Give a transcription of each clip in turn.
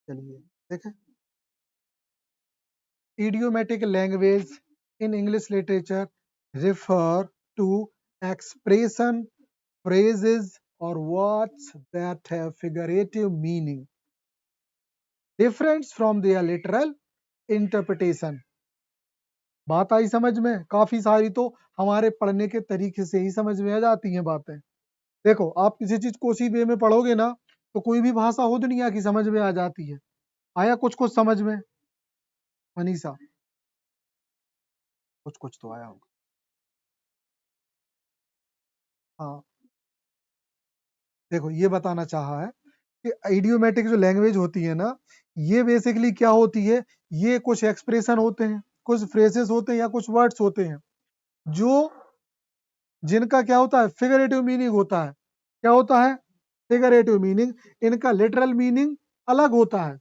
चलिए देखें, idiomatic language in English literature refer to expression, phrases or words that have figurative meaning different from their literal interpretation. बात आई समझ में? काफी सारी तो हमारे पढ़ने के तरीके से ही समझ में आ जाती हैं बातें। देखो, आप किसी चीज को उसी वे में पढ़ोगे ना, तो कोई भी भाषा हो दुनिया की समझ में आ जाती है। आया कुछ कुछ समझ में मनीषा? कुछ कुछ तो आया होगा। हाँ, देखो ये बताना चाहा है कि आइडियोमेटिक जो लैंग्वेज होती है ना, ये बेसिकली क्या होती है, ये कुछ एक्सप्रेशन होते हैं, कुछ फ्रेजेस होते हैं या कुछ वर्ड्स होते हैं जो जिनका क्या होता है, फिगरेटिव मीनिंग होता है। क्या होता है? Figurative meaning. इनका लिटरल मीनिंग अलग होता है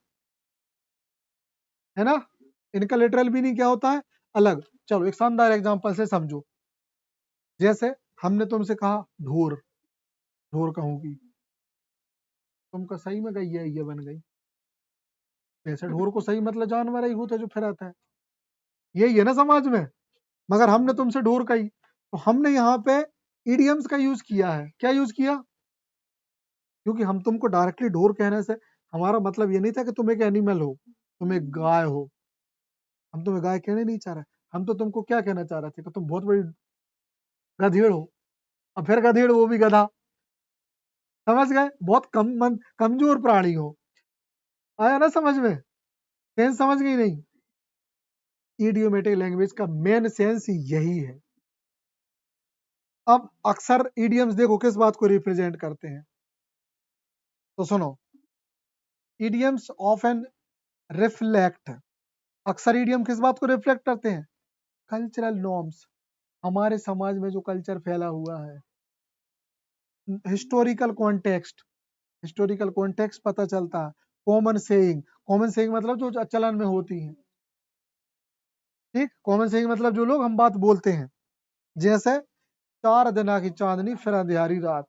ना? इनका लिटरल मीनिंग क्या होता है? अलग। चलो एक शानदार एग्जांपल से समझो। जैसे हमने तुमसे कहा ढोर, ढोर कहूंगी, तुमका सही में गई है, ये बन गई। वैसे ढोर को सही मतलब जानवर ही होता है जो फिराता है, यही है ना समाज में। मगर हमने तुमसे ढोर कही, तो हमने यहाँ पे इडियम्स का यूज किया है। क्या यूज किया? क्योंकि हम तुमको डायरेक्टली ढोर कहने से हमारा मतलब ये नहीं था कि तुम एक एनिमल हो, तुम एक गाय हो। हम तुम्हें गाय कहने नहीं चाह रहे, हम तो तुमको क्या कहना चाह रहे थे कि तुम बहुत बड़ी गधेड़ हो। अब फिर गधेड़ वो भी गधा, समझ गए? बहुत कमजोर प्राणी हो। आया ना समझ में? सेंस समझ गई नहीं? इडियोमेटिक लैंग्वेज का मेन सेंस यही है। अब अक्सर इडियम्स देखो किस बात को रिप्रेजेंट करते हैं, तो सुनो, इडियम्स ऑफन रिफ्लेक्ट, अक्सर इडियम किस बात को रिफ्लेक्ट करते हैं? कल्चरल नॉर्म्स, हमारे समाज में जो कल्चर फैला हुआ है। हिस्टोरिकल कॉन्टेक्स्ट, हिस्टोरिकल कॉन्टेक्स्ट पता चलता है। कॉमन सेइंग, कॉमन सेइंग मतलब जो चलन में होती है। ठीक, कॉमन सेइंग मतलब जो लोग हम बात बोलते हैं। जैसे 4 दिना की चांदनी फिर अंधियारी रात।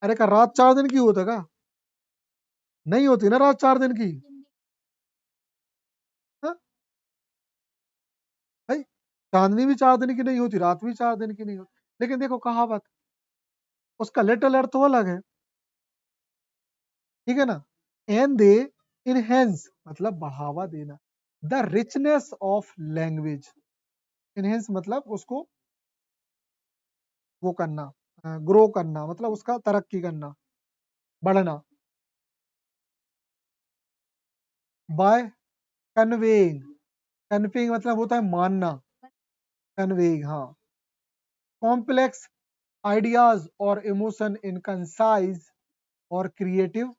अरे का रात 4 दिन की होता का? नहीं होती ना रात 4 दिन की। हाँ? भाई चांदनी भी 4 दिन की नहीं होती, रात भी 4 दिन की नहीं होती। लेकिन देखो कहावत, उसका लिटल अर्थ तो अलग है। ठीक है ना? एंड दे इनहेंस मतलब बढ़ावा देना, the richness of language. Enhance मतलब उसको वो करना, ग्रो करना, मतलब उसका तरक्की करना, बढ़ना। बाय कन्वेइंग, कन्वेइंग मतलब होता है मानना, कन्वेइंग, हाँ। कॉम्प्लेक्स आइडियाज और इमोशन इन कंसाइज और क्रिएटिव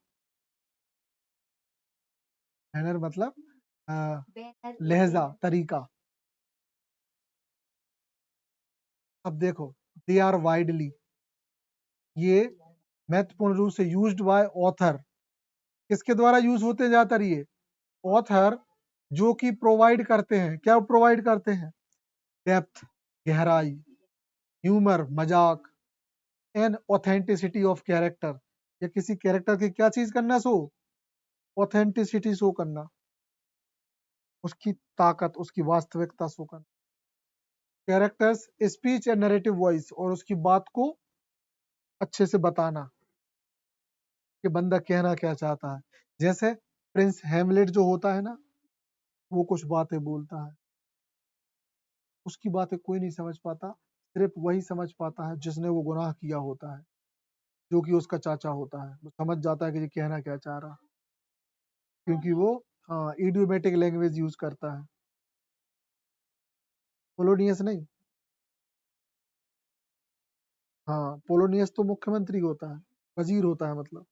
मैनर, मतलब लहजा, तरीका। अब देखो, दे आर वाइडली, ये महत्वपूर्ण रूप से यूज्ड बाय ऑथर। किसके द्वारा यूज होते ज्यादातर? ये ऑथर जो कि प्रोवाइड करते हैं, क्या प्रोवाइड करते हैं? डेप्थ, गहराई, ह्यूमर, मजाक, एंड ऑथेंटिसिटी ऑफ कैरेक्टर, या किसी कैरेक्टर की क्या चीज करना, शो, ऑथेंटिसिटी शो करना, उसकी ताकत, उसकी वास्तविकता शो करना। Characters speech and narrative voice, और उसकी बात को अच्छे से बताना कि बंदा कहना क्या चाहता है। जैसे प्रिंस हेमलेट जो होता है ना, वो कुछ बातें बोलता है, उसकी बातें कोई नहीं समझ पाता, सिर्फ वही समझ पाता है जिसने वो गुनाह किया होता है, जो कि उसका चाचा होता है। वो समझ जाता है कि ये कहना क्या चाह रहा है, क्योंकि वो इडियोमेटिक लैंग्वेज यूज करता है। पोलोनियस नहीं, हाँ पोलोनियस तो मुख्यमंत्री होता है, वजीर होता है, मतलब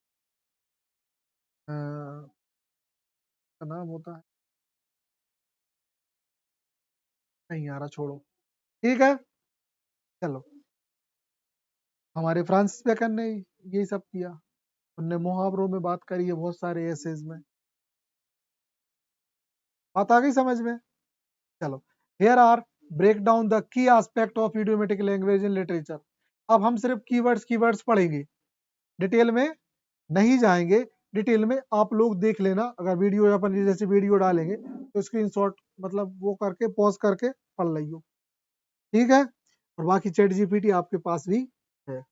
का नाम होता है, नहीं आ रहा, छोड़ो। ठीक है, चलो। हमारे फ्रांसिस बेकन ने यही सब किया, उनने मुहावरों में बात करी है बहुत सारे एसेज में। बात आ गई समझ में? चलो, here are break down the key aspect of idiomatic language in literature. अब हम सिर्फ कीवर्ड्स कीवर्ड्स पढ़ेंगे, डिटेल में नहीं जाएंगे। डिटेल में आप लोग देख लेना, अगर वीडियो अपन जैसे वीडियो डालेंगे तो स्क्रीनशॉट मतलब वो करके पॉज करके पढ़ लियो, ठीक है। और बाकी चैट जीपीटी आपके पास भी है।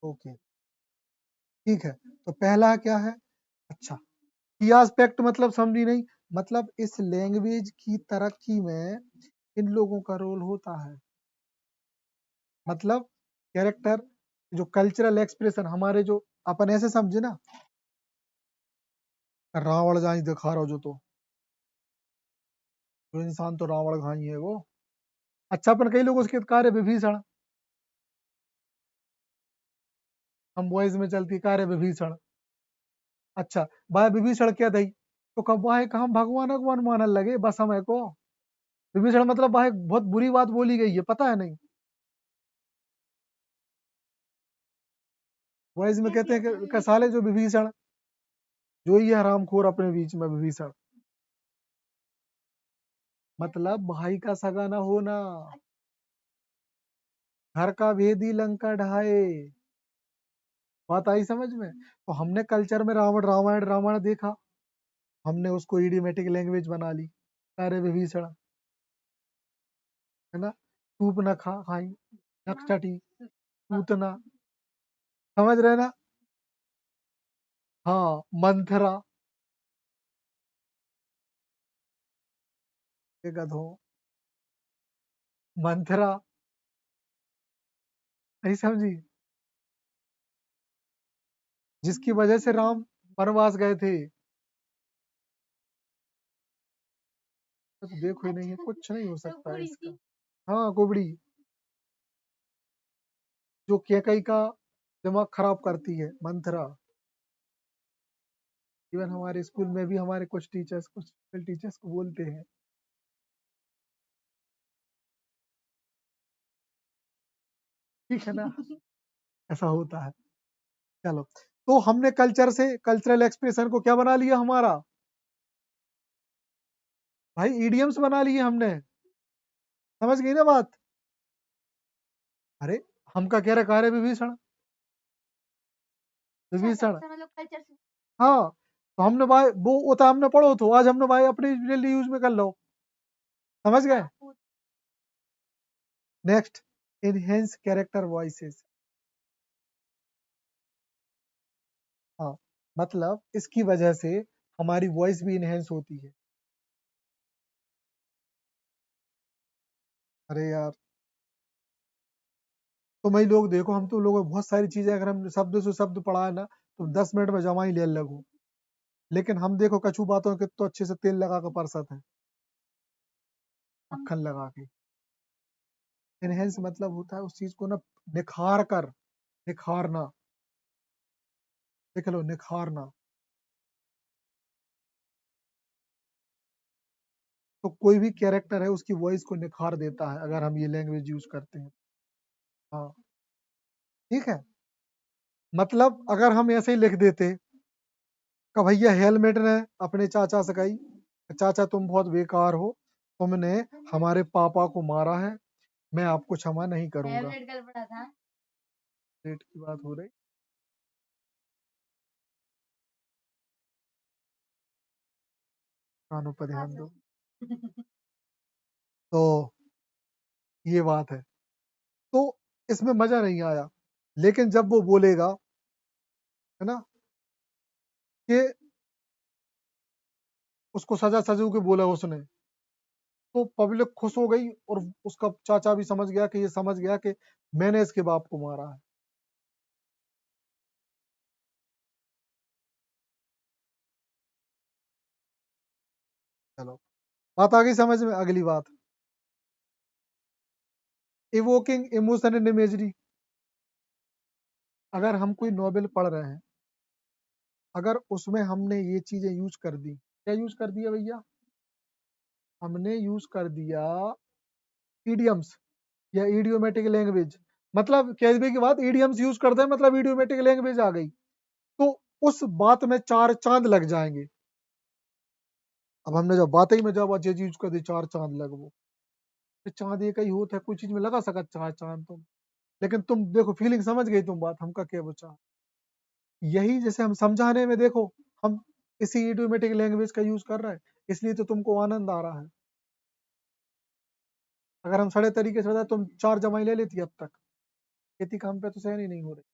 ओके, ठीक है। तो पहला क्या है? अच्छा, की एस्पेक्ट मतलब समझी नहीं, मतलब इस लैंग्वेज की तरक्की में इन लोगों का रोल होता है। मतलब कैरेक्टर, जो कल्चरल एक्सप्रेशन हमारे, जो अपन ऐसे समझे ना, रावण जाई दिखा रहा जो, तो जो इंसान तो रावण घाई है वो। अच्छा, अपन कई लोग उसके कार्य विभीषण, हम वॉइस में चलती कार्य विभीषण। अच्छा, भाई विभीषण क्या दई, तो कब वहां एक हम भगवान भगवान मानने लगे बस समय को। विभीषण मतलब भाई बहुत बुरी बात बोली गई है, पता है नहीं? वॉइस में कहते हैं कि साले जो विभीषण, जो ही है हरामखोर अपने बीच में विभीषण, मतलब भाई का सगा न होना, घर का भेदी लंका ढाए। बात आई समझ में? तो हमने कल्चर में रावण रामायण रावण देखा, हमने उसको इडियोमेटिक लैंग्वेज बना ली, सारे विभीषण, है ना। सूप न खा खाई, नक्सटी, पूतना, समझ रहे ना? हाँ, मंथरा, ये गधो, मंथरा, नहीं समझी? जिसकी वजह से राम वनवास गए थे। तो देखो ही नहीं है, कुछ नहीं हो सकता है इसका। हाँ, कुबड़ी, जो केकई का दिमाग खराब करती है, मंथरा। इवन हमारे स्कूल में भी हमारे कुछ टीचर्स, कुछ टीचर्स को बोलते हैं, ठीक है ना। ऐसा होता है। चलो, तो हमने कल्चर से, कल्चरल एक्सप्रेशन को क्या बना लिया हमारा भाई, इडियम्स बना लिए हमने। समझ गई ना बात? अरे, हम का कह रहे कार्य विभीषण, विभीषण, हाँ। तो हमने भाई वो होता हमने पढ़ो, तो आज हमने भाई अपने डेली यूज में कर लो, समझ गए? Next, enhance character voices. हाँ, मतलब इसकी वजह से हमारी वॉइस भी इनहेंस होती है। अरे यार, तो मैं लोग देखो, हम तो लोग बहुत सारी चीजें अगर हम शब्द से शब्द पढ़ा है ना, तो 10 मिनट में जमा ही ले लगू। लेकिन हम देखो कछु बातों के तो अच्छे से तेल लगा कर परसत है, मक्खन लगा के। इनहेंस मतलब होता है उस चीज को ना निखार कर, निखारना, देख लो, निखारना। तो कोई भी कैरेक्टर है उसकी वॉइस को निखार देता है अगर हम ये लैंग्वेज यूज करते हैं। हाँ, ठीक है। मतलब अगर हम ऐसे ही लिख देते कि भैया हेलमेट ने अपने चाचा से कही, चाचा तुम बहुत बेकार हो, तुमने हमारे पापा को मारा है, मैं आपको क्षमा नहीं करूंगा। रेट की बात हो रही, कानों पर ध्यान दो। तो ये बात है, तो इसमें मजा नहीं आया। लेकिन जब वो बोलेगा, है ना, कि उसको सजा सजू के बोला उसने, तो पब्लिक खुश हो गई, और उसका चाचा भी समझ गया कि ये समझ गया कि मैंने इसके बाप को मारा है। चलो, बात आ गई समझ में। अगली बात, इवोकिंग इमोशन एंड इमेजरी। अगर हम कोई नॉवेल पढ़ रहे हैं, अगर उसमें हमने ये चीजें यूज कर दी, क्या यूज कर दिया भैया? हमने यूज कर दिया इडियम्स या इडियोमेटिक लैंग्वेज, मतलब कहने की बात ईडीएम्स यूज करते हैं मतलब इडियोमेटिक लैंग्वेज आ गई, तो उस बात में 4 चांद लग जाएंगे। अब हमने जब बातें ही में जब अच्छी चीज कर दी 4 चांद लग वो, फिर चांद एक ही होता है, कोई चीज में लगा सका 4 चांद तुम। लेकिन तुम देखो फीलिंग समझ गई तुम बात हमका क्या बचा। यही जैसे हम समझाने में देखो, हम इसी इडियोमेटिक लैंग्वेज का यूज कर रहे हैं, इसलिए तो तुमको आनंद आ रहा है। अगर हम सड़े तरीके से बताए तुम 4 जमाई ले लेती अब तक, खेती काम पे तो सहन ही नहीं हो रही।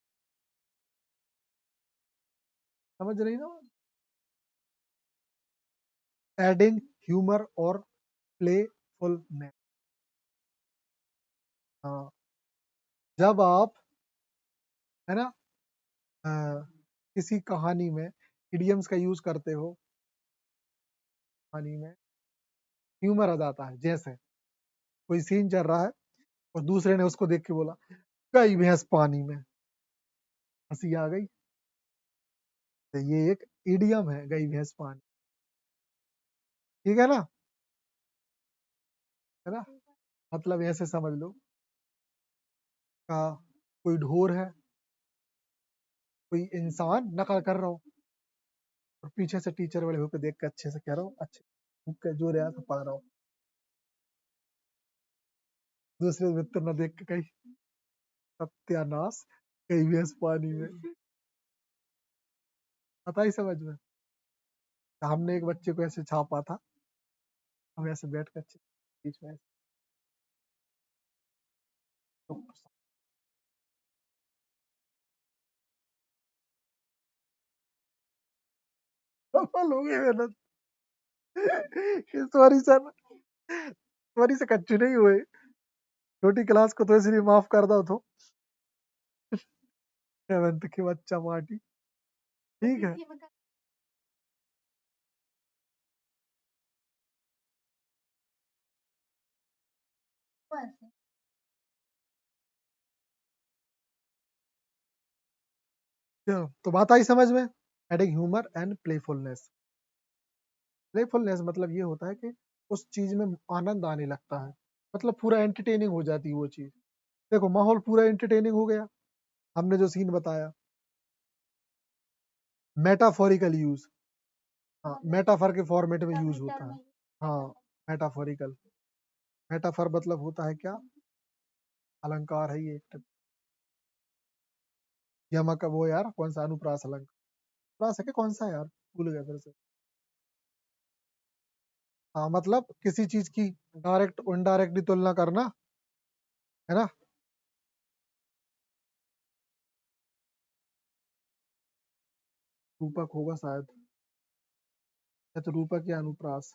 समझ रही ना? एडिंग ह्यूमर और प्लेफुलनेस। हाँ, जब आप, है ना, अ, किसी कहानी में इडियम्स का यूज करते हो, कहानी में ह्यूमर आ जाता है। जैसे कोई सीन चल रहा है और दूसरे ने उसको देख के बोला गई भैंस पानी में, हंसी आ गई, तो ये एक इडियम है, गई भैंस पानी। ठीक है ना? है ना? मतलब ऐसे समझ लो का कोई ढोर है, कोई इंसान नकल कर रहा हो, और पीछे से टीचर बड़े होकर देख के अच्छे से कह रहा हो, अच्छे जो रहा तो पढ़ रहा हो, दूसरे मित्र न देख के कही सत्यानाश, गई भैंस पानी में। पता ही समझ में। तो हमने एक बच्चे को ऐसे छापा था, हम ऐसे बैठ कर अच्छे बीच में ऐसे, तो सफल हो गए मेहनत। सॉरी सर, सॉरी से कच्चे नहीं हुए, छोटी क्लास को तो इसलिए माफ कर दो तो, 7th के बच्चा पार्टी। ठीक है, चलो तो बात आई समझ में। Adding humour and playfulness. Playfulness मतलब ये होता है कि उस चीज में आनंद आने लगता है, मतलब पूरा एंटरटेनिंग हो जाती है वो चीज। देखो माहौल पूरा एंटरटेनिंग हो गया, हमने जो सीन बताया। मेटाफोरिकल यूज, हाँ मेटाफर के फॉर्मेट में यूज होता है। हाँ, मेटाफोरिकल, मेटाफर मतलब होता है क्या, अलंकार है ये एक। यमक वो यार कौन सा अनुप्रास अलंकार, प्रास है कि कौन सा है यार, भूल गया फिर से। हाँ मतलब किसी चीज की डायरेक्ट इनडायरेक्टली तुलना करना, है ना? रूपक होगा शायद, या तो रूपक या अनुप्रास।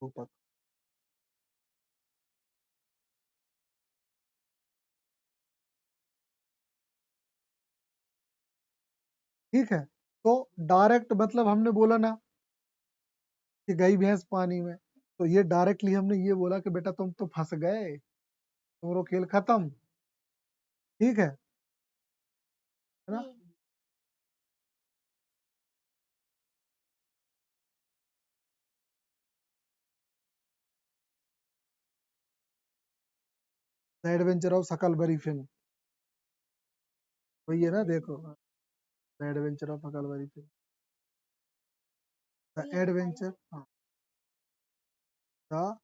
रूपक। ठीक है, तो डायरेक्ट मतलब हमने बोला ना कि गई भैंस पानी में, तो ये डायरेक्टली हमने ये बोला कि बेटा तुम तो फंस गए, तुम्हारा खेल खत्म। ठीक है ना? The adventure of Huckleberry Finn, वही है ना, देखो the adventure of Huckleberry Finn, the adventure, हाँ, द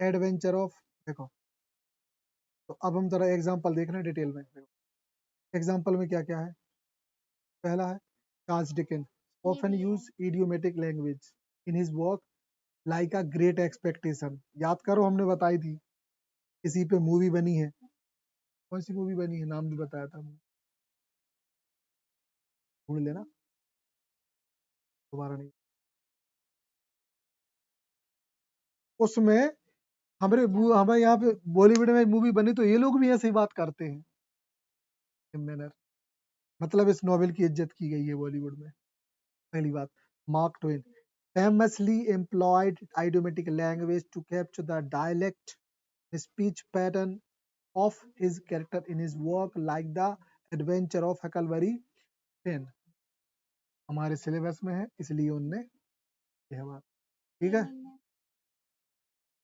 एडवेंचर ऑफ, देखो, तो अब हम जरा एग्जांपल देख रहे हैं डिटेल में। एग्जांपल में क्या क्या है? पहला है Charles Dickens often use idiomatic language in his work like a great expectation. याद करो हमने बताई थी, इसी पे मूवी बनी है। कौन सी मूवी बनी है, नाम भी बताया था हमने, ढूंढ लेना, दोबारा नहीं। उसमें हमारे यहाँ पे बॉलीवुड में मूवी बनी तो ये लोग भी ऐसे ही बात करते हैं, मैनर, मतलब इस नॉवेल की इज्जत की गई है बॉलीवुड में। पहली बात, mark Twain famously employed idiomatic language to capture the dialect speech pattern of his character in his work like the adventure of Huckleberry Finn। हमारे सिलेबस में है, इसलिए उनने यह बात, ठीक है।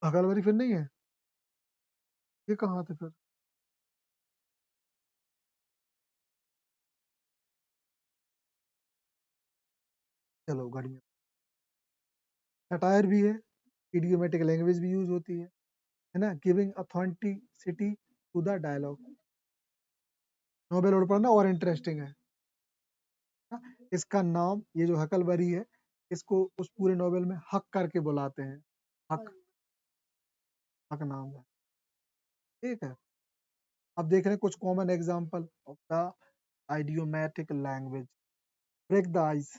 हकलबरी फिर नहीं है, ये कहाँ थे फिर? चलो घड़ियाँ, सटायर भी है, इडियोमेटिक लैंग्वेज भी यूज होती है ना, giving authenticity to the dialogue. Novel और पढ़ना और इंटरेस्टिंग है ना? इसका नाम, ये जो हकलबरी है, इसको उस पूरे नोवेल में हक करके बुलाते हैं, हक, हक नाम है, ठीक है। अब देख रहे हैं कुछ common example of the idiomatic language. Break the ice,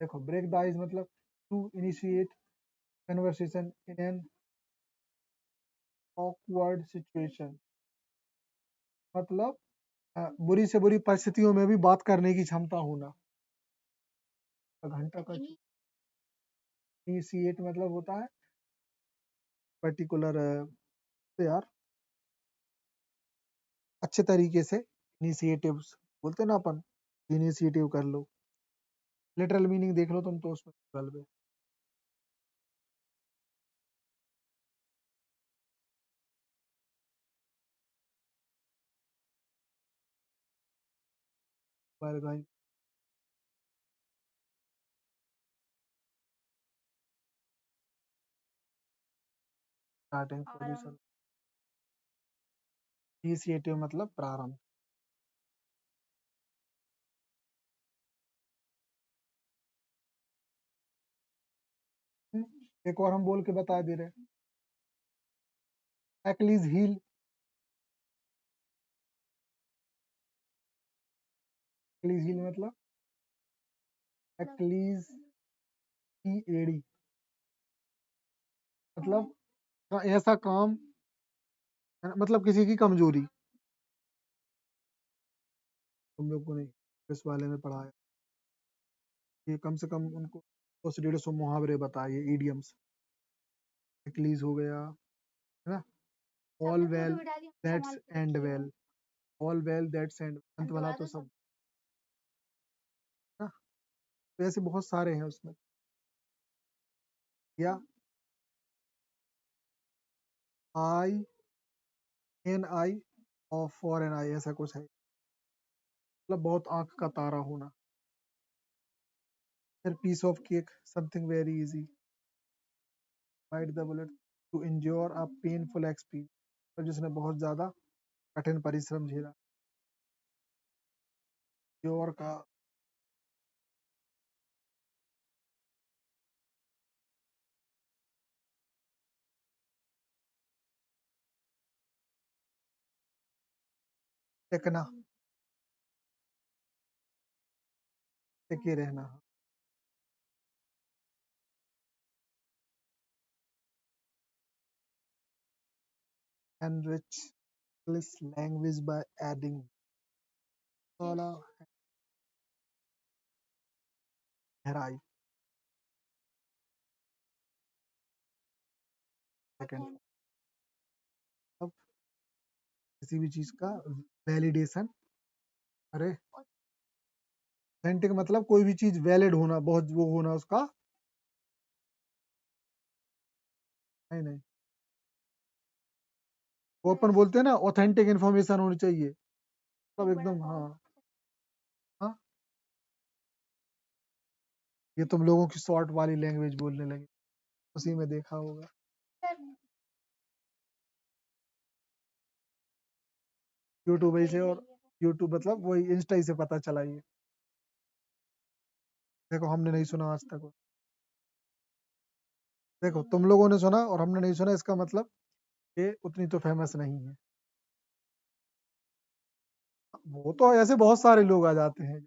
देखो ब्रेक द आइस मतलब to initiate conversation in an awkward situation, मतलब बुरी से बुरी परिस्थितियों में भी बात करने की क्षमता होना। घंटा का इनिशिएट मतलब होता है पर्टिकुलर, यार अच्छे तरीके से, इनिशिएटिव्स बोलते हैं ना अपन, इनिशिएटिव कर लो, लिटरल मीनिंग देख लो तुम तो उसमें गूगल पे। पर स्टार्टिंग पोजीशन, इनिशिएटिव मतलब प्रारंभ। एक और हम बोल के बता दे रहे, एक्लीज हील, एक्लीज हील मतलब एक्लीज की एड़ी, मतलब ऐसा काम, मतलब किसी की कमजोरी। तुम लोग को नहीं, इस वाले में पढ़ा है, ये कम से कम उनको 100 से 150 मुहावरे बताए, इडियम्स। एक्लीज हो गया, है ना, all well that's and well, all well that's and, अंत वाला तो सब ना, तो ऐसे बहुत सारे हैं उसमें, या आई एन आई और फॉर एन आई, ऐसा कुछ है, मतलब बहुत आंख का तारा होना। फिर piece of cake, something very easy, bite the bullet, to endure a painful experience, तो जिसने बहुत ज्यादा कठिन परिश्रम झेला, इंड्योर का टिकना, टिके रहना। Enrich English language by adding वाला गहराई, सेकंड, अब किसी भी चीज का वैलिडेशन, अरे ऑथेंटिक मतलब कोई भी चीज वैलिड होना, बहुत वो होना उसका, नहीं नहीं, वो अपन बोलते हैं ना ऑथेंटिक इन्फॉर्मेशन होनी चाहिए, मतलब एकदम, हाँ हाँ, ये तुम लोगों की शॉर्ट वाली लैंग्वेज बोलने लगे, उसी में देखा होगा। यूट्यूब ही से, और यूट्यूब मतलब वही इंस्टा ही से पता चला ये, देखो हमने नहीं सुना आज तक, देखो तुम लोगों ने सुना और हमने नहीं सुना, इसका मतलब ये उतनी तो फेमस नहीं है। वो तो ऐसे बहुत सारे लोग आ जाते हैं।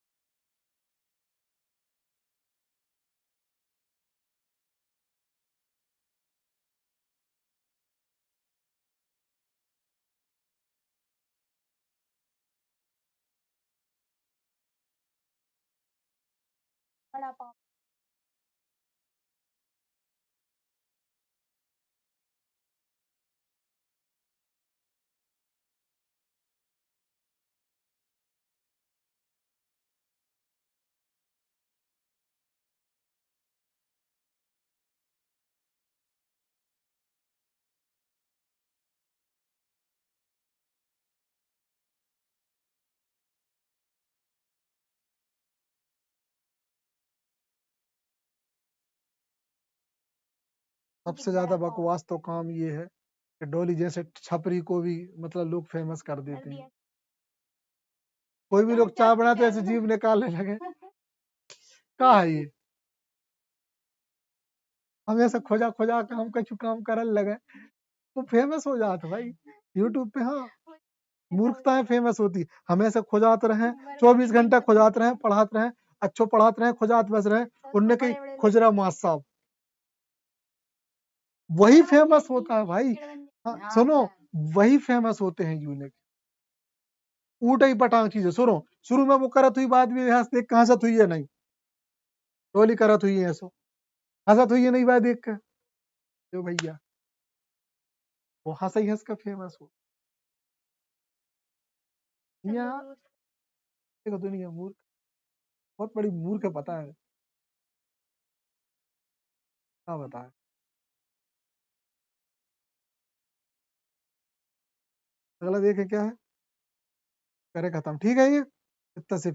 सबसे ज्यादा बकवास तो काम ये है कि डॉली जैसे छपरी को भी मतलब लोग फेमस कर देते हैं। कोई भी लोग चाय बनाते ऐसे जीभ निकालने लगे, का है ये, हमेशा खोजा खोजा काम कछु काम करने लगे, वो फेमस हो जाते भाई यूट्यूब पे। हाँ, मूर्खताएं फेमस होती, हमेशा खोजाते रहे, 24 घंटा खोजाते रहे, पढ़ाते रहे, अच्छो पढ़ाते रहे, खोजात बस रहे, उनने कहीं खुजरा मास साहब, वही फेमस होता है भाई। हाँ, सुनो, वही फेमस होते हैं यूनिक। ऊट ही पटांग चीजें सुनो, शुरू में वो करत हुई, बाद में यहाँ देख कहाँ हंसत हुई है, नहीं टोली करत हुई है, ऐसो हंसत हुई है नहीं बात देख कर, जो भैया वो हंस ही हंस का फेमस हो। यहाँ देखो दुनिया मूर्ख, बहुत बड़ी मूर्ख है, पता है, क्या बताए। अगला देखे क्या है, करे खत्म, ठीक है ये इतना से